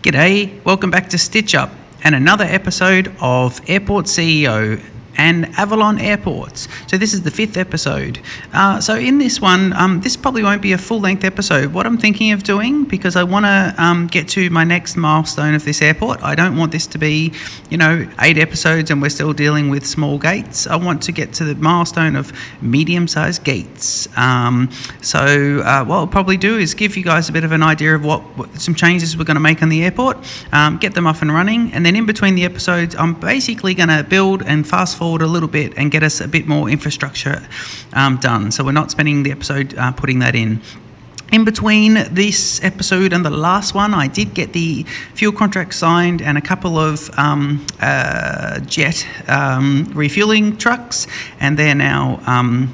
G'day, welcome back to Stitch Up and another episode of Airport CEO and Avalon Airports. So this is the 5th episode. So in this one, this probably won't be a full-length episode. What I'm thinking of doing, because I want to get to my next milestone of this airport, I don't want this to be, 8 episodes and we're still dealing with small gates. I want to get to the milestone of medium-sized gates. What I'll probably do is give you guys a bit of an idea of what some changes we're going to make on the airport, get them up and running, and then in between the episodes, I'm basically going to build and fast forward a little bit and get us a bit more infrastructure done. So we're not spending the episode putting that in. In between this episode and the last one, I did get the fuel contract signed and a couple of jet refueling trucks, and they're now,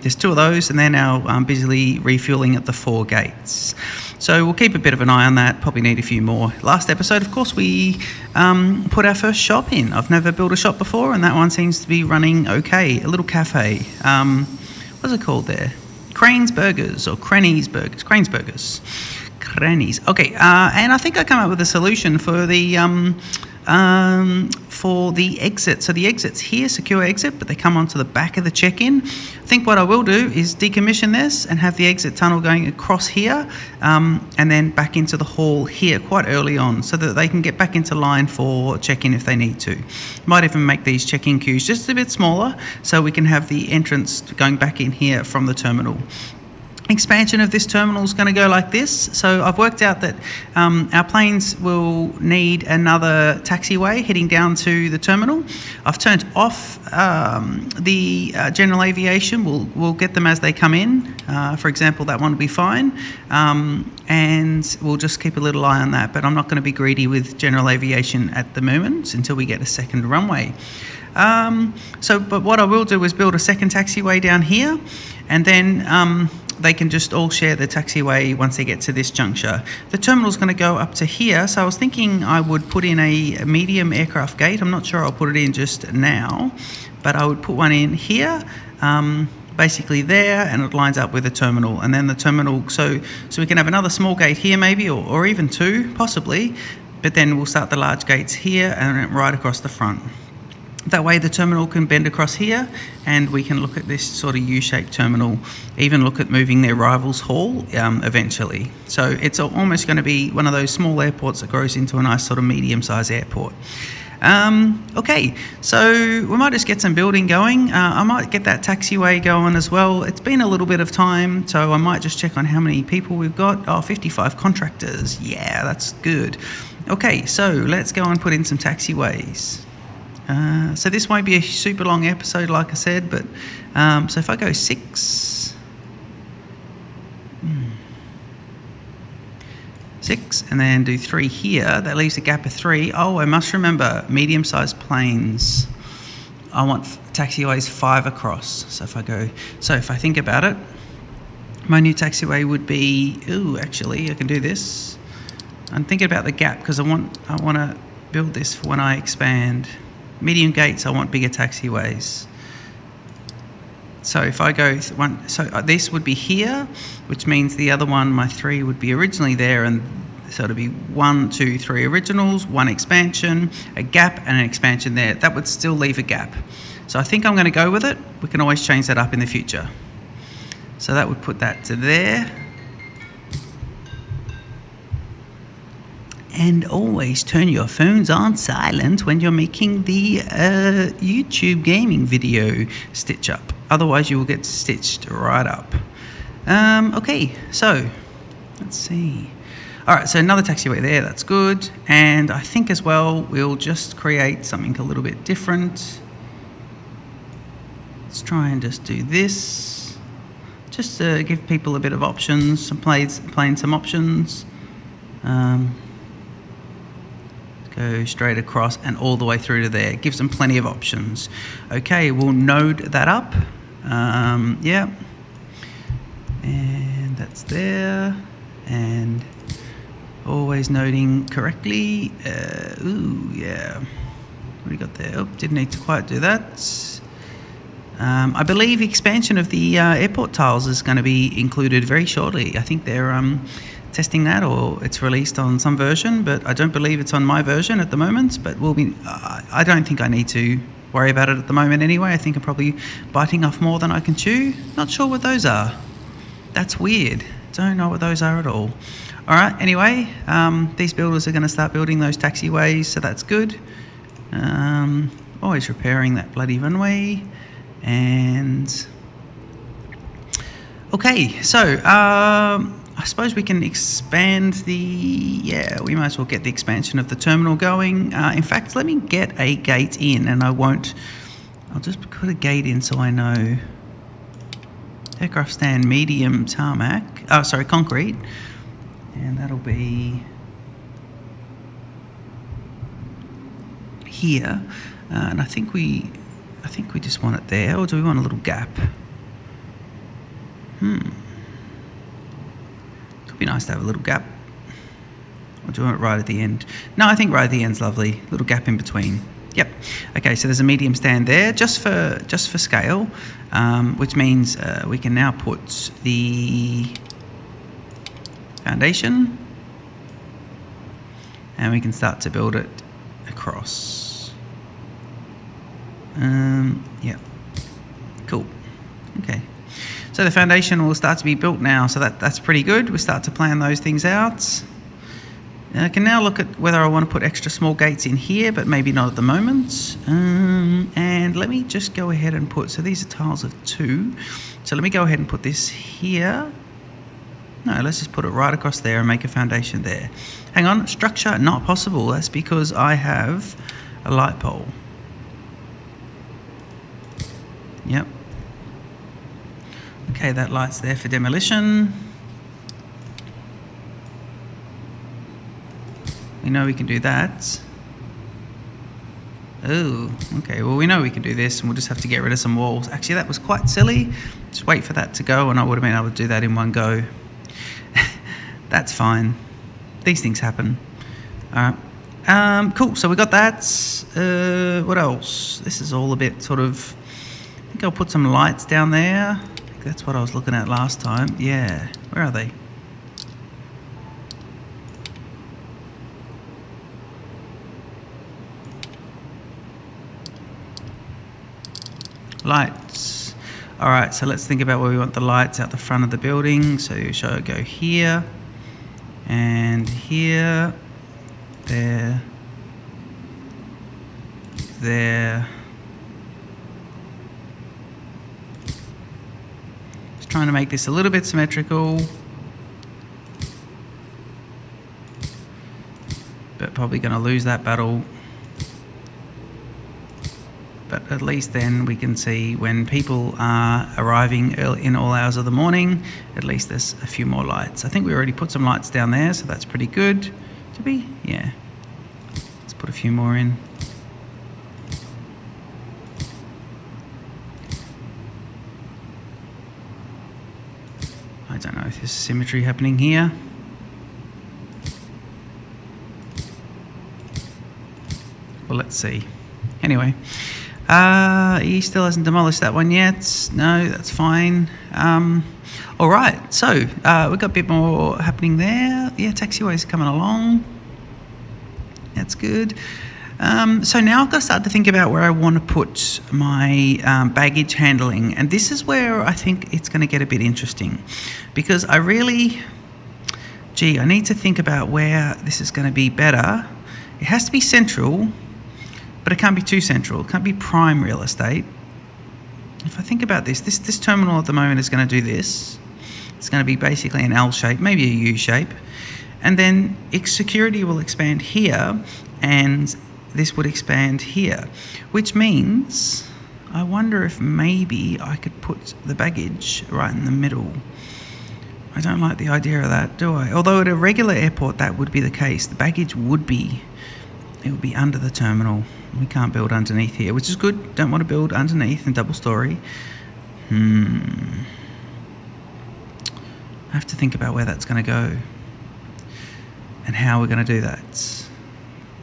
there's 2 of those, and they're now busily refueling at the 4 gates. So we'll keep a bit of an eye on that, probably need a few more. Last episode, of course, we put our first shop in. I've never built a shop before, and that one seems to be running okay. A little cafe. What's it called there? Crane's Burgers or Cranny's Burgers. Crane's Burgers. Cranny's. Okay, and I think I come up with a solution for the exit. So the exit's here, secure exit, but they come onto the back of the check-in. I think what I will do is decommission this and have the exit tunnel going across here, and then back into the hall here quite early on, so that they can get back into line for check-in if they need to. Might even make these check-in queues just a bit smaller, so we can have the entrance going back in here from the terminal. Expansion of this terminal is going to go like this. So I've worked out that our planes will need another taxiway heading down to the terminal. I've turned off the general aviation. We'll get them as they come in. For example, that one will be fine. And we'll just keep a little eye on that. But I'm not going to be greedy with general aviation at the moment until we get a second runway. But what I will do is build a second taxiway down here, and then they can just all share the taxiway once they get to this juncture. The terminal's going to go up to here, so I was thinking I would put in a medium aircraft gate. I'm not sure I'll put it in just now, but I would put one in here, basically there, and it lines up with the terminal. And then the terminal, so we can have another small gate here maybe, or even 2 possibly, but then we'll start the large gates here and right across the front. That way the terminal can bend across here, and we can look at this sort of U-shaped terminal, even look at moving their rivals hall eventually. So it's almost going to be one of those small airports that grows into a nice sort of medium-sized airport. Okay, so we might just get some building going. I might get that taxiway going as well. It's been a little bit of time, so I might just check on how many people we've got. 55 contractors. Yeah, that's good. Okay, so let's go and put in some taxiways. So this won't be a super long episode, like I said, but so if I go 6, and then do 3 here, that leaves a gap of 3. Oh, I must remember medium-sized planes. I want taxiways 5 across. So if I think about it, my new taxiway would be. Actually, I can do this. I'm thinking about the gap because I want to build this for when I expand. Medium gates, I want bigger taxiways. So if I go this would be here, which means the other one, my 3, would be originally there, and so it'll be 1, 2, 3 originals, 1 expansion, a gap, and an expansion there. That would still leave a gap. So I think I'm going to go with it. We can always change that up in the future. So that would put that to there. And always turn your phones on silent when you're making the YouTube gaming video stitch up. Otherwise you will get stitched right up. Okay, so let's see. All right, so another taxiway there, that's good. And I think as well, we'll just create something a little bit different. Let's try and just do this. Just to give people a bit of options, some playing some options. Go straight across and all the way through to there. It gives them plenty of options. Okay, we'll node that up. Yeah. And that's there. And always noding correctly. Yeah. What do we got there? Oh, didn't need to quite do that. I believe expansion of the airport tiles is going to be included very shortly. I think they're testing that, or it's released on some version, but I don't believe it's on my version at the moment. But I don't think I need to worry about it at the moment anyway. I think I'm probably biting off more than I can chew. Not sure what those are. That's weird. Don't know what those are at all. All right, anyway, these builders are going to start building those taxiways, so that's good. Always repairing that bloody runway. And okay, so I suppose we can expand we might as well get the expansion of the terminal going. In fact, let me get a gate in, and I'll just put a gate in so I know. Aircraft stand medium tarmac, concrete, and that'll be here. And I think we just want it there, or do we want a little gap? Could be nice to have a little gap. Or do we want it right at the end? No, I think right at the end's lovely. Little gap in between. Yep. Okay, so there's a medium stand there, just for scale, which means we can now put the foundation, and we can start to build it across. Yeah. Cool. Okay. So the foundation will start to be built now, so that's pretty good. We'll start to plan those things out. I can now look at whether I want to put extra small gates in here, but maybe not at the moment. And let me just go ahead and so these are tiles of 2. So let me go ahead and put this here. No, let's just put it right across there and make a foundation there. Hang on, structure not possible. That's because I have a light pole. Yep. Okay, that light's there for demolition. We know we can do that. Oh, okay, well we know we can do this, and we'll just have to get rid of some walls. Actually, that was quite silly. Just wait for that to go, and I would have been able to do that in one go. That's fine. These things happen. All right. Cool, so we got that. What else? This is all a bit sort of... I think I'll put some lights down there. That's what I was looking at last time. Yeah, where are they? Lights. All right, so let's think about where we want the lights out the front of the building. So shall I go here and here, there, there. Just trying to make this a little bit symmetrical, but probably going to lose that battle. But at least then we can see when people are arriving in all hours of the morning, at least there's a few more lights. I think we already put some lights down there, so that's pretty good. Did we? Yeah. Let's put a few more in. I don't know if there's symmetry happening here. Well, let's see. Anyway. He still hasn't demolished that one yet. No, that's fine. All right, so we've got a bit more happening there. Yeah, taxiway's coming along. That's good. So now I've got to start to think about where I want to put my baggage handling. And this is where I think it's going to get a bit interesting, because I need to think about where this is going to be better. It has to be central, but it can't be too central. It can't be prime real estate. If I think about this terminal at the moment is going to do this. It's going to be basically an L shape, maybe a U shape. And then its security will expand here, and this would expand here, which means I wonder if maybe I could put the baggage right in the middle. I don't like the idea of that, do I? Although at a regular airport that would be the case. The baggage would be under the terminal. We can't build underneath here, which is good. Don't want to build underneath in double story. I have to think about where that's going to go and how we're going to do that.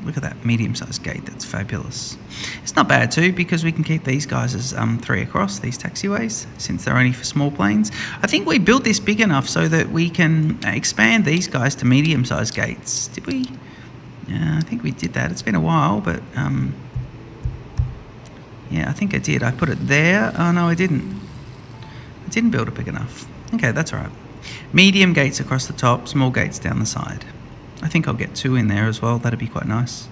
Look at that medium-sized gate. That's fabulous. It's not bad too, because we can keep these guys as 3 across, these taxiways, since they're only for small planes. I think we built this big enough so that we can expand these guys to medium-sized gates. Did we? Yeah, I think we did that. It's been a while, but yeah, I think I did. I put it there. Oh no, I didn't. I didn't build it big enough. Okay, that's all right. Medium gates across the top, small gates down the side. I think I'll get 2 in there as well. That'd be quite nice.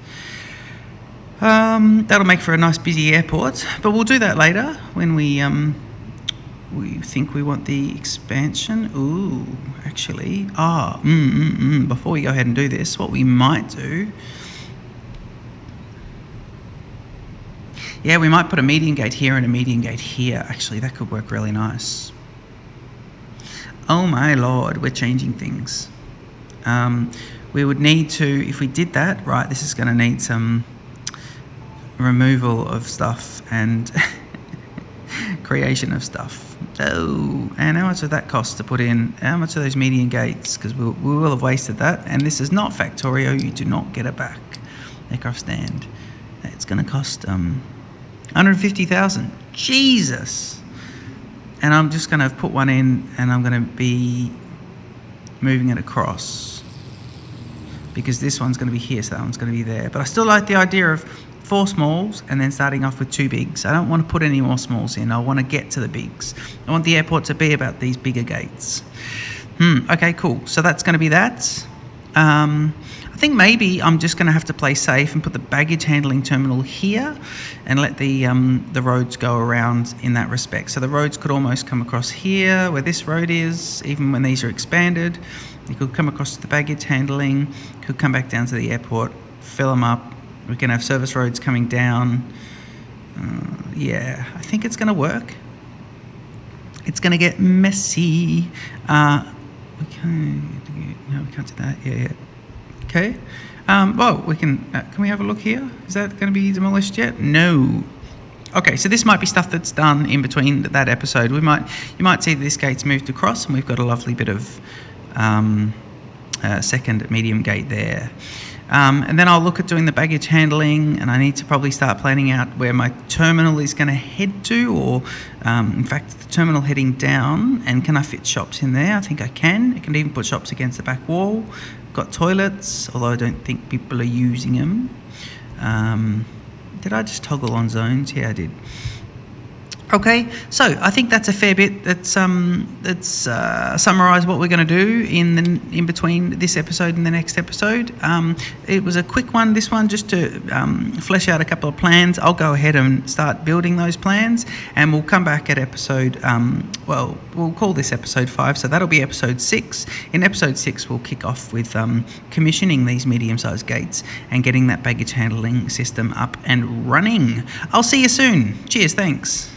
That'll make for a nice busy airport, but we'll do that later when we think we want the expansion. Ooh, actually, before we go ahead and do this, what we might do, yeah, we might put a median gate here and a median gate here. Actually, that could work really nice. Oh my lord, we're changing things. We would need to, if we did that, right, this is going to need some removal of stuff and creation of stuff. Oh, and how much would that cost to put in? How much are those median gates? Because we will have wasted that. And this is not Factorio. You do not get it back. Aircraft stand. It's going to cost 150,000. Jesus. And I'm just going to put one in, and I'm going to be moving it across, because this one's going to be here, so that one's going to be there. But I still like the idea of 4 smalls and then starting off with 2 bigs. I don't want to put any more smalls in. I want to get to the bigs. I want the airport to be about these bigger gates. Okay, cool. So that's going to be that. I think maybe I'm just going to have to play safe and put the baggage handling terminal here and let the roads go around in that respect. So the roads could almost come across here where this road is, even when these are expanded. You could come across to the baggage handling, could come back down to the airport, fill them up. We can have service roads coming down. Yeah, I think it's going to work. It's going to get messy. No, we can't do that. Yeah. Okay. Well, we can. Can we have a look here? Is that going to be demolished yet? No. Okay, so this might be stuff that's done in between that episode. You might see this gate's moved across, and we've got a lovely bit of second medium gate there. And then I'll look at doing the baggage handling, and I need to probably start planning out where my terminal is going to head to, or in fact the terminal heading down, and can I fit shops in there? I think I can. I can even put shops against the back wall. Got toilets, although I don't think people are using them. Did I just toggle on zones? Yeah, I did. Okay, so I think that's a fair bit. Let's summarise what we're going to do in between this episode and the next episode. It was a quick one, this one, just to flesh out a couple of plans. I'll go ahead and start building those plans, and we'll come back at episode, we'll call this episode 5, so that'll be episode 6. In episode 6, we'll kick off with commissioning these medium-sized gates and getting that baggage handling system up and running. I'll see you soon. Cheers, thanks.